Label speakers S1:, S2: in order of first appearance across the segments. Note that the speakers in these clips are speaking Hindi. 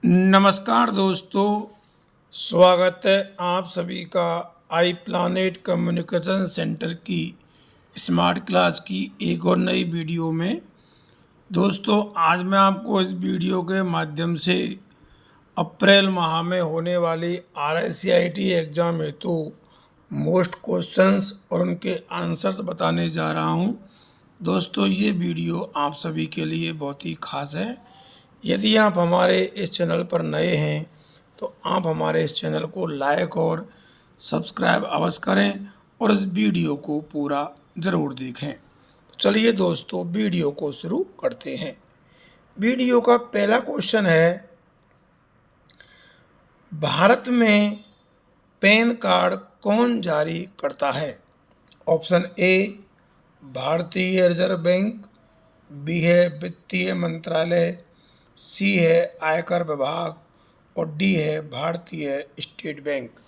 S1: नमस्कार दोस्तों, स्वागत है आप सभी का आई प्लानेट कम्युनिकेशन सेंटर की स्मार्ट क्लास की एक और नई वीडियो में। दोस्तों, आज मैं आपको इस वीडियो के माध्यम से अप्रैल माह में होने वाली RICIT एग्ज़ाम हेतु मोस्ट क्वेश्चंस और उनके आंसर्स बताने जा रहा हूं। दोस्तों, ये वीडियो आप सभी के लिए बहुत ही खास है। यदि आप हमारे इस चैनल पर नए हैं तो आप हमारे इस चैनल को लाइक और सब्सक्राइब अवश्य करें और इस वीडियो को पूरा ज़रूर देखें। तो चलिए दोस्तों, वीडियो को शुरू करते हैं। वीडियो का पहला क्वेश्चन है, भारत में पैन कार्ड कौन जारी करता है? ऑप्शन ए भारतीय रिजर्व बैंक, बी है वित्तीय मंत्रालय, सी है आयकर विभाग और डी है भारतीय स्टेट बैंक।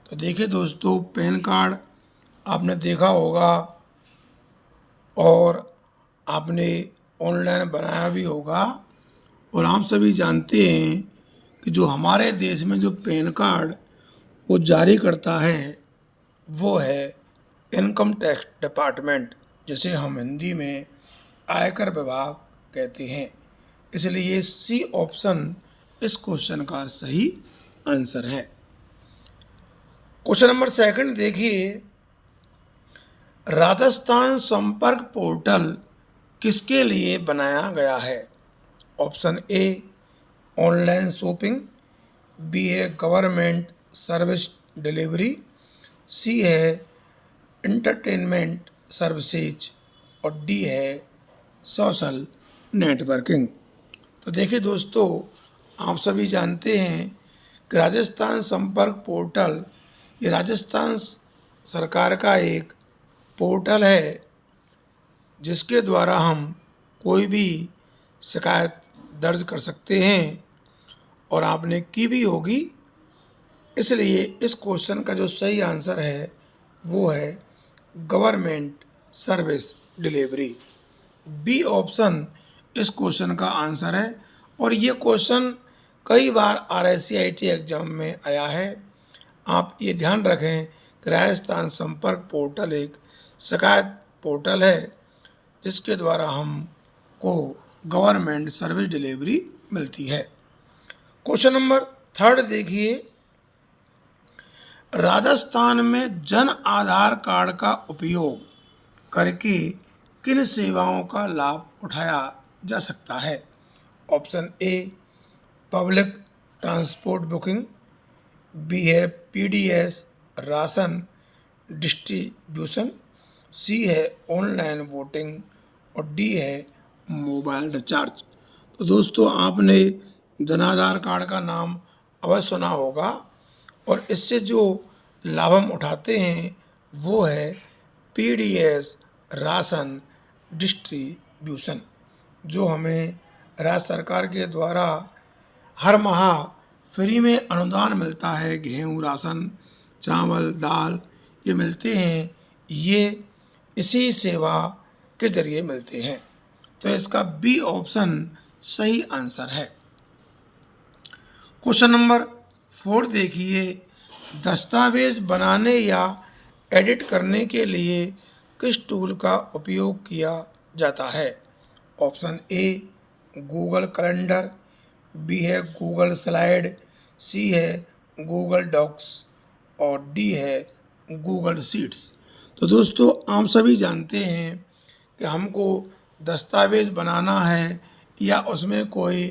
S1: तो देखिए दोस्तों, पैन कार्ड आपने देखा होगा और आपने ऑनलाइन बनाया भी होगा, और आप सभी जानते हैं कि जो हमारे देश में जो पैन कार्ड वो जारी करता है वो है इनकम टैक्स डिपार्टमेंट, जिसे हम हिंदी में आयकर विभाग कहते हैं। इसलिए सी ऑप्शन इस क्वेश्चन का सही आंसर है। क्वेश्चन नंबर सेकंड देखिए, राजस्थान संपर्क पोर्टल किसके लिए बनाया गया है? Option A online shopping, B है गवर्नमेंट सर्विस डिलीवरी, सी है इंटरटेनमेंट सर्विसेज और डी है सोशल नेटवर्किंग। तो देखिए दोस्तों, आप सभी जानते हैं कि राजस्थान संपर्क पोर्टल ये राजस्थान सरकार का एक पोर्टल है जिसके द्वारा हम कोई भी शिकायत दर्ज कर सकते हैं, और आपने की भी होगी। इसलिए इस क्वेश्चन का जो सही आंसर है वो है government service delivery. B option इस क्वेश्चन का आंसर है, और ये क्वेश्चन कई बार RICIT एग्जाम में आया है। आप ये ध्यान रखें कि राजस्थान संपर्क पोर्टल एक शिकायत पोर्टल है जिसके द्वारा हमको गवर्नमेंट सर्विस डिलीवरी मिलती है। क्वेश्चन नंबर थर्ड देखिए, राजस्थान में जन आधार कार्ड का उपयोग करके किन सेवाओं का लाभ उठाया जा सकता है? Option A public transport booking, B है PDS राशन डिस्ट्रीब्यूशन, सी है ऑनलाइन वोटिंग और डी है मोबाइल रिचार्ज। तो दोस्तों, आपने जन आधार कार्ड का नाम अवश्य सुना होगा, और इससे जो लाभ हम उठाते हैं वो है PDS राशन डिस्ट्रीब्यूशन, जो हमें राज्य सरकार के द्वारा हर माह फ्री में अनुदान मिलता है। गेहूँ, राशन, चावल, दाल ये मिलते हैं, ये इसी सेवा के जरिए मिलते हैं। तो इसका बी ऑप्शन सही आंसर है। क्वेश्चन नंबर 4 देखिए, दस्तावेज बनाने या एडिट करने के लिए किस टूल का उपयोग किया जाता है? Option A Google calendar, B है गूगल स्लाइड, सी है गूगल डॉक्स और डी है गूगल शीट्स। तो दोस्तों, आप सभी जानते हैं कि हमको दस्तावेज बनाना है या उसमें कोई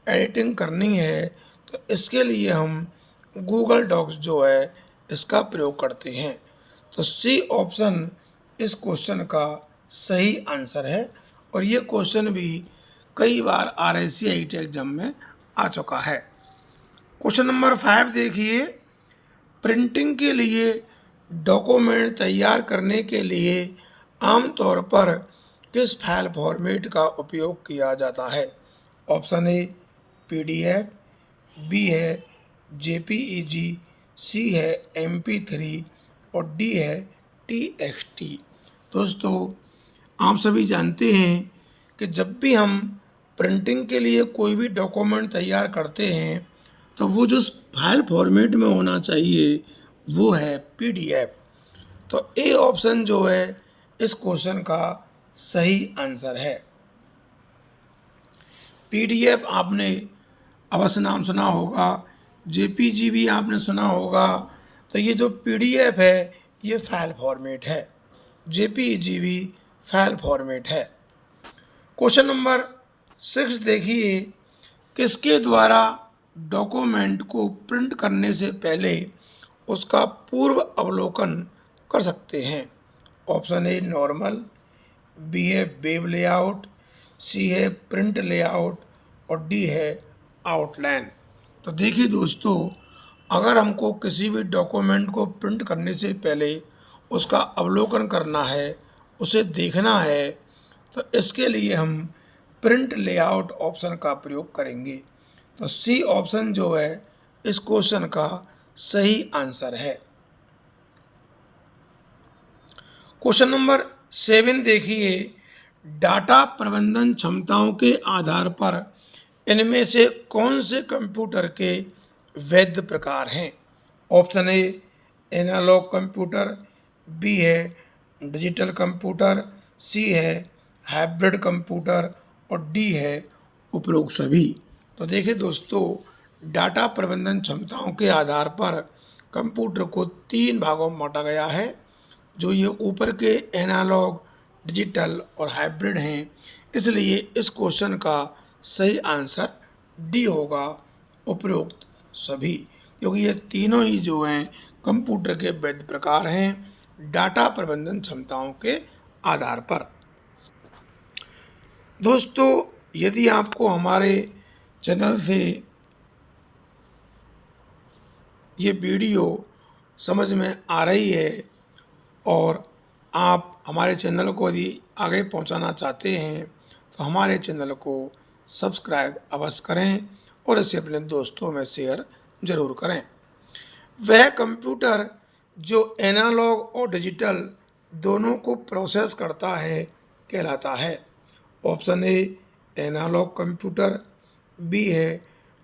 S1: एडिटिंग करनी है तो इसके लिए हम गूगल डॉक्स जो है इसका प्रयोग करते हैं। तो सी ऑप्शन इस क्वेश्चन का सही आंसर है, और ये क्वेश्चन भी कई बार RICIT एग्जाम में आ चुका है। क्वेश्चन नंबर 5 देखिए, प्रिंटिंग के लिए डॉक्यूमेंट तैयार करने के लिए आमतौर पर किस फाइल फॉर्मेट का उपयोग किया जाता है? ऑप्शन ए PDF, बी है JPEG, सी है MP3 और डी है TXT। दोस्तों, आप सभी जानते हैं कि जब भी हम प्रिंटिंग के लिए कोई भी डॉक्यूमेंट तैयार करते हैं तो वो जो फाइल फॉर्मेट में होना चाहिए वो है पीडीएफ। तो ए ऑप्शन जो है इस क्वेश्चन का सही आंसर है। पीडीएफ आपने अवश्य नाम सुना होगा, जेपीजी भी आपने सुना होगा। तो ये जो पीडीएफ है ये फाइल फॉर्मेट है, जेपीजी भी फाइल फॉर्मेट है। क्वेश्चन नंबर 6 देखिए, किसके द्वारा डॉक्यूमेंट को प्रिंट करने से पहले उसका पूर्व अवलोकन कर सकते हैं? ऑप्शन ए नॉर्मल, बी है वेब लेआउट, सी है प्रिंट लेआउट और डी है आउटलाइन। तो देखिए दोस्तों, अगर हमको किसी भी डॉक्यूमेंट को प्रिंट करने से पहले उसका अवलोकन करना है, उसे देखना है, तो इसके लिए हम प्रिंट लेआउट ऑप्शन का प्रयोग करेंगे। तो सी ऑप्शन जो है इस क्वेश्चन का सही आंसर है। क्वेश्चन नंबर 7 देखिए, डाटा प्रबंधन क्षमताओं के आधार पर इनमें से कौन से कंप्यूटर के वैध प्रकार हैं? Option A analogue computer, B है डिजिटल कंप्यूटर, सी है हाइब्रिड कंप्यूटर और डी है उपरोक्त सभी। तो देखिए दोस्तों, डाटा प्रबंधन क्षमताओं के आधार पर कंप्यूटर को 3 भागों में बांटा गया है। जो ये ऊपर के एनालॉग, डिजिटल और हाइब्रिड हैं, इसलिए इस क्वेश्चन का सही आंसर डी होगा, उपरोक्त सभी, क्योंकि ये तीनों ही जो हैं कंप्यूटर के वैध प्रकार हैं डाटा प्रबंधन क्षमताओं के आधार पर। दोस्तों, यदि आपको हमारे चैनल से ये वीडियो समझ में आ रही है और आप हमारे चैनल को यदि आगे पहुंचाना चाहते हैं तो हमारे चैनल को सब्सक्राइब अवश्य करें और इसे अपने दोस्तों में शेयर ज़रूर करें। वह कंप्यूटर जो एनालॉग और डिजिटल दोनों को प्रोसेस करता है कहलाता है। Option A analogue computer, B है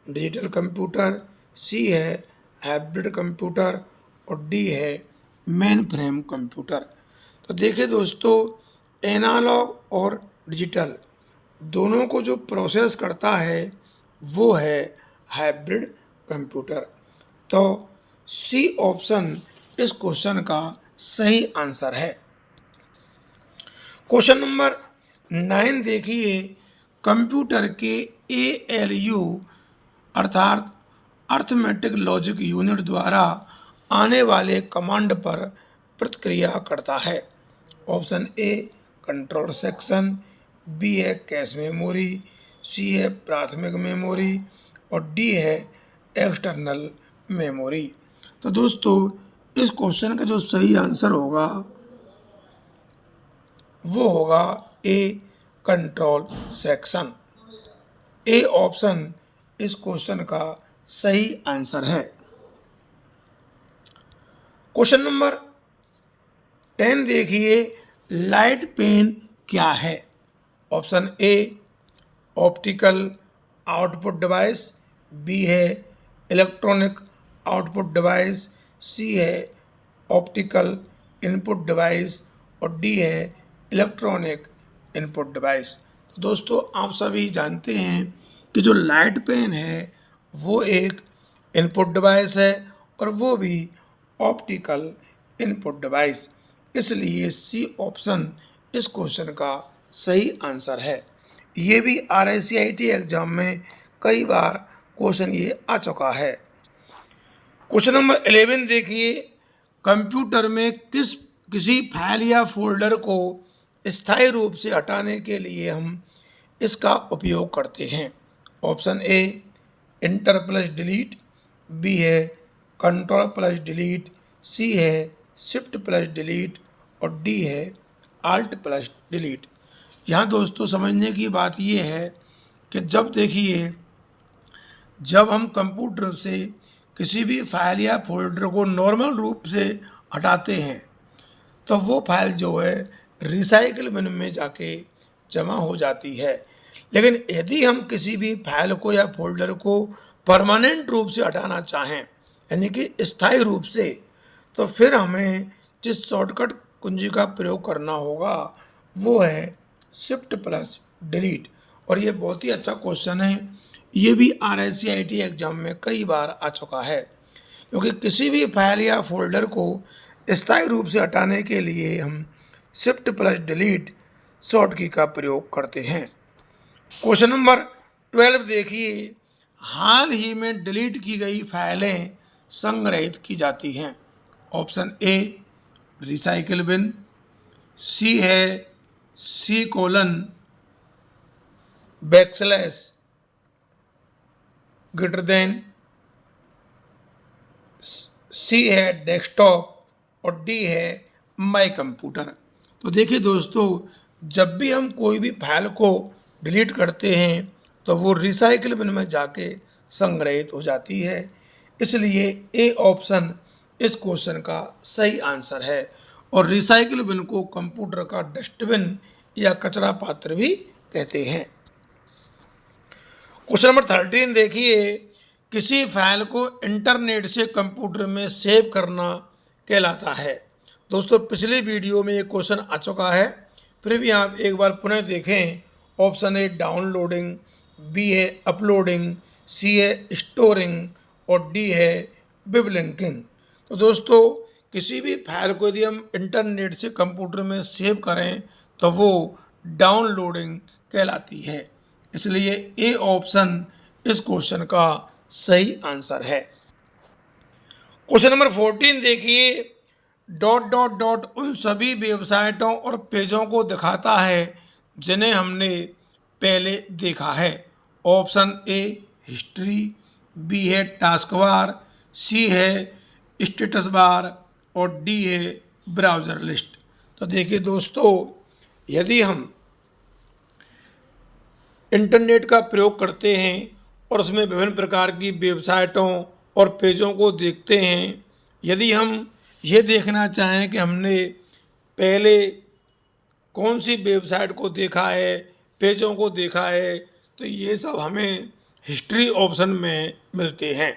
S1: डिजिटल कंप्यूटर, सी है हाइब्रिड कंप्यूटर और डी है मेन फ्रेम कंप्यूटर। तो देखिए दोस्तों, एनालॉग और डिजिटल दोनों को जो प्रोसेस करता है वो है हाइब्रिड कंप्यूटर। तो सी ऑप्शन इस क्वेश्चन का सही आंसर है। क्वेश्चन नंबर 9 देखिए, कंप्यूटर के ALU अर्थात अर्थमेटिक लॉजिक यूनिट द्वारा आने वाले कमांड पर प्रतिक्रिया करता है। Option A control section, B है कैश मेमोरी, सी है प्राथमिक मेमोरी और डी है एक्सटर्नल मेमोरी। तो दोस्तों, इस क्वेश्चन का जो सही आंसर होगा वो होगा ए कंट्रोल सेक्शन। ए ऑप्शन इस क्वेश्चन का सही आंसर है। क्वेश्चन नंबर 10 देखिए, लाइट पेन क्या है? Option A optical output device, B है इलेक्ट्रॉनिक आउटपुट डिवाइस, सी है ऑप्टिकल इनपुट डिवाइस और डी है इलेक्ट्रॉनिक इनपुट डिवाइस। तो दोस्तों, आप सभी जानते हैं कि जो लाइट पेन है वो एक इनपुट डिवाइस है और वो भी ऑप्टिकल इनपुट डिवाइस, इसलिए सी ऑप्शन इस क्वेश्चन का सही आंसर है। ये भी RICIT एग्जाम में कई बार क्वेश्चन ये आ चुका है। क्वेश्चन नंबर 11 देखिए, कंप्यूटर में किसी फाइल या फोल्डर को स्थायी रूप से हटाने के लिए हम इसका उपयोग करते हैं। Option A enter plus delete, B है कंट्रोल प्लस डिलीट, सी है शिफ्ट प्लस डिलीट और डी है आल्ट प्लस डिलीट। यहाँ दोस्तों समझने की बात ये है कि जब हम कंप्यूटर से किसी भी फाइल या फोल्डर को नॉर्मल रूप से हटाते हैं तो वो फाइल जो है रिसाइकिल बिन में जाके जमा हो जाती है। लेकिन यदि हम किसी भी फाइल को या फोल्डर को परमानेंट रूप से हटाना चाहें, यानी कि स्थायी रूप से, तो फिर हमें जिस शॉर्टकट कुंजी का प्रयोग करना होगा वो है शिफ्ट प्लस डिलीट। और ये बहुत ही अच्छा क्वेश्चन है, ये भी RSCIT एग्जाम में कई बार आ चुका है, क्योंकि किसी भी फाइल या फोल्डर को स्थायी रूप से हटाने के लिए हम शिफ्ट प्लस डिलीट शॉर्ट की का प्रयोग करते हैं। क्वेश्चन नंबर 12 देखिए, हाल ही में डिलीट की गई फाइलें संग्रहित की जाती हैं। ऑप्शन ए रिसाइकिल बिन, सी है C:\\, ग्रेटर देन, सी है डेस्कटॉप और डी है माई कंप्यूटर। तो देखिए दोस्तों, जब भी हम कोई भी फाइल को डिलीट करते हैं तो वो रिसाइकिल बिन में जाके संग्रहित हो जाती है, इसलिए ए ऑप्शन इस क्वेश्चन का सही आंसर है। और रिसाइकिल बिन को कंप्यूटर का डस्टबिन या कचरा पात्र भी कहते हैं। क्वेश्चन नंबर 13 देखिए, किसी फाइल को इंटरनेट से कंप्यूटर में सेव करना कहलाता है। दोस्तों पिछले वीडियो में ये क्वेश्चन आ चुका है, फिर भी आप एक बार पुनः देखें। ऑप्शन ए डाउनलोडिंग, बी है अपलोडिंग, सी है स्टोरिंग और डी है वेब लिंकिंग। तो दोस्तों किसी भी फाइल को यदि हम इंटरनेट से कंप्यूटर में सेव करें तो वो डाउनलोडिंग कहलाती है, इसलिए ए ऑप्शन इस क्वेश्चन का सही आंसर है। क्वेश्चन नंबर 14 देखिए, डॉट डॉट डॉट उन सभी वेबसाइटों और पेजों को दिखाता है जिन्हें हमने पहले देखा है। ऑप्शन ए हिस्ट्री, बी है टास्क बार, सी है स्टेटस बार और डी है ब्राउज़र लिस्ट। तो देखिए दोस्तों, यदि हम इंटरनेट का प्रयोग करते हैं और उसमें विभिन्न प्रकार की वेबसाइटों और पेजों को देखते हैं, यदि हम ये देखना चाहें कि हमने पहले कौन सी वेबसाइट को देखा है, पेजों को देखा है, तो ये सब हमें हिस्ट्री ऑप्शन में मिलते हैं,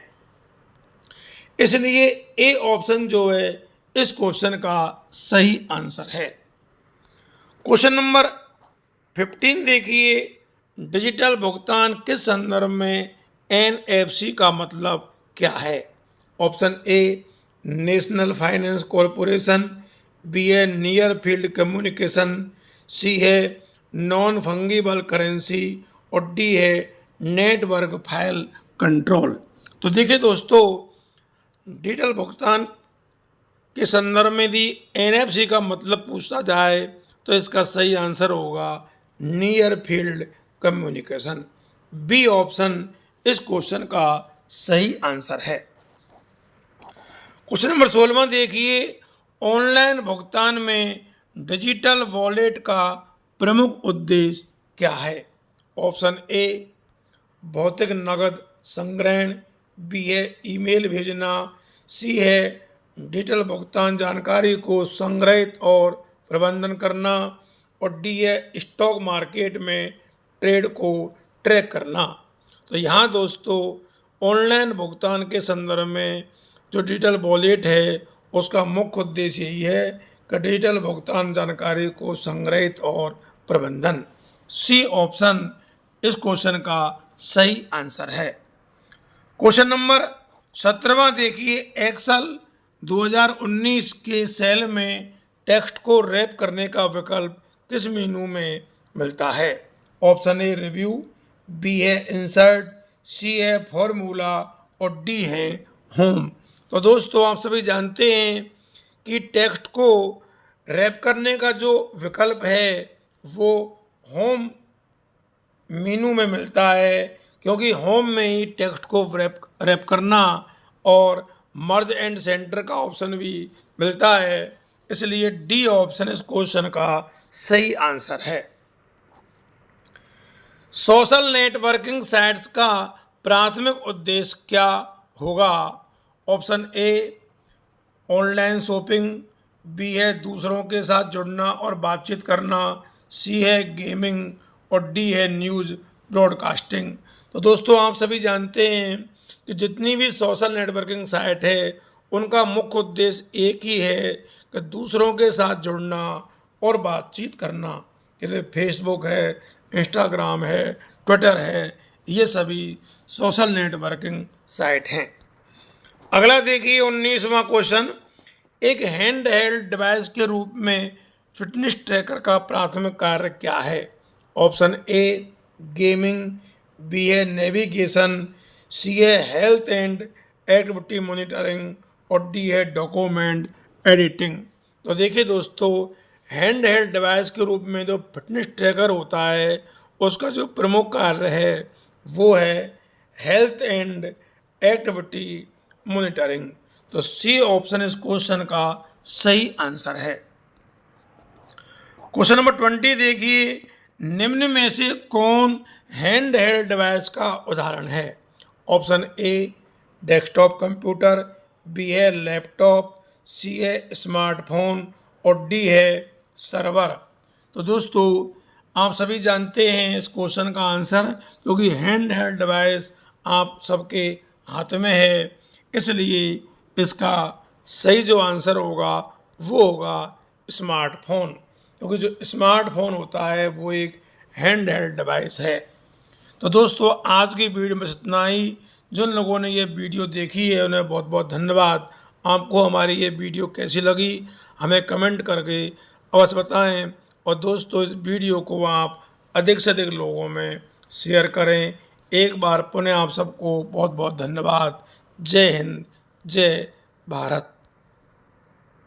S1: इसलिए ए ऑप्शन जो है इस क्वेश्चन का सही आंसर है। क्वेश्चन नंबर 15 देखिए, डिजिटल भुगतान किस संदर्भ में NFC का मतलब क्या है। Option A national finance corporation, B है नियर फील्ड कम्युनिकेशन, सी है नॉन फंगिबल करेंसी और डी है नेटवर्क फाइल कंट्रोल। तो देखिए दोस्तों, डिजिटल भुगतान के संदर्भ में यदि NFC का मतलब पूछा जाए तो इसका सही आंसर होगा near field communication. B option इस क्वेश्चन का सही आंसर है। क्वेश्चन नंबर 16 देखिए, ऑनलाइन भुगतान में डिजिटल वॉलेट का प्रमुख उद्देश्य क्या है। ऑप्शन ए भौतिक नकद संग्रहण, बी है ईमेल भेजना, सी है डिजिटल भुगतान जानकारी को संग्रहित और प्रबंधन करना और डी है स्टॉक मार्केट में ट्रेड को ट्रैक करना। तो यहाँ दोस्तों ऑनलाइन भुगतान के संदर्भ में जो डिजिटल वॉलेट है उसका मुख्य उद्देश्य यही है कि डिजिटल भुगतान जानकारी को संग्रहित और प्रबंधन। सी ऑप्शन इस क्वेश्चन का सही आंसर है। क्वेश्चन नंबर 17 देखिए, एक्सेल 2019 के सेल में टेक्स्ट को रैप करने का विकल्प किस मेनू में मिलता है। ऑप्शन ए रिव्यू, बी है इंसर्ट, सी है फॉर्मूला और डी है होम। तो दोस्तों आप सभी जानते हैं कि टेक्स्ट को रैप करने का जो विकल्प है वो होम मेनू में मिलता है, क्योंकि होम में ही टेक्स्ट को रैप करना और मर्ज एंड सेंटर का ऑप्शन भी मिलता है, इसलिए डी ऑप्शन इस क्वेश्चन का सही आंसर है। सोशल नेटवर्किंग साइट्स का प्राथमिक उद्देश्य क्या होगा। Option A online shopping, B है दूसरों के साथ जुड़ना और बातचीत करना, सी है गेमिंग और डी है न्यूज़ ब्रॉडकास्टिंग। तो दोस्तों आप सभी जानते हैं कि जितनी भी सोशल नेटवर्किंग साइट है उनका मुख्य उद्देश्य एक ही है कि दूसरों के साथ जुड़ना और बातचीत करना। जैसे फेसबुक है, इंस्टाग्राम है, ट्विटर है, ये सभी सोशल नेटवर्किंग साइट हैं। अगला देखिए 19वां क्वेश्चन, एक हैंड हेल्ड डिवाइस के रूप में फिटनेस ट्रैकर का प्राथमिक कार्य क्या है? ऑप्शन ए गेमिंग, बी है नेविगेशन, सी है हेल्थ एंड एक्टिविटी मॉनिटरिंग और डी है डॉक्यूमेंट एडिटिंग। तो देखिए दोस्तों, हैंड हेल्ड डिवाइस के रूप में जो फिटनेस ट्रैकर होता है उसका जो प्रमुख कार्य है वो है हेल्थ एंड एक्टिविटी मॉनिटरिंग। तो सी ऑप्शन इस क्वेश्चन का सही आंसर है। क्वेश्चन नंबर 20 देखिए, निम्न में से कौन हैंड हेल्ड डिवाइस का उदाहरण है? Option A desktop computer, B है लैपटॉप, सी है स्मार्टफोन और डी है सर्वर। तो दोस्तों आप सभी जानते हैं इस क्वेश्चन का आंसर, क्योंकि हैंड हेल्ड डिवाइस आप सबके हाथ में है, इसलिए इसका सही जो आंसर होगा वो होगा स्मार्टफोन, क्योंकि जो स्मार्टफोन होता है वो एक हैंड हेल्ड डिवाइस है। तो दोस्तों आज की वीडियो में इतना ही। जिन लोगों ने ये वीडियो देखी है उन्हें बहुत बहुत धन्यवाद। आपको हमारी ये वीडियो कैसी लगी हमें कमेंट करके अवश्य बताएं, और दोस्तों इस वीडियो को आप अधिक से अधिक लोगों में शेयर करें। एक बार पुनः आप सबको बहुत बहुत धन्यवाद। जय हिंद, जय भारत।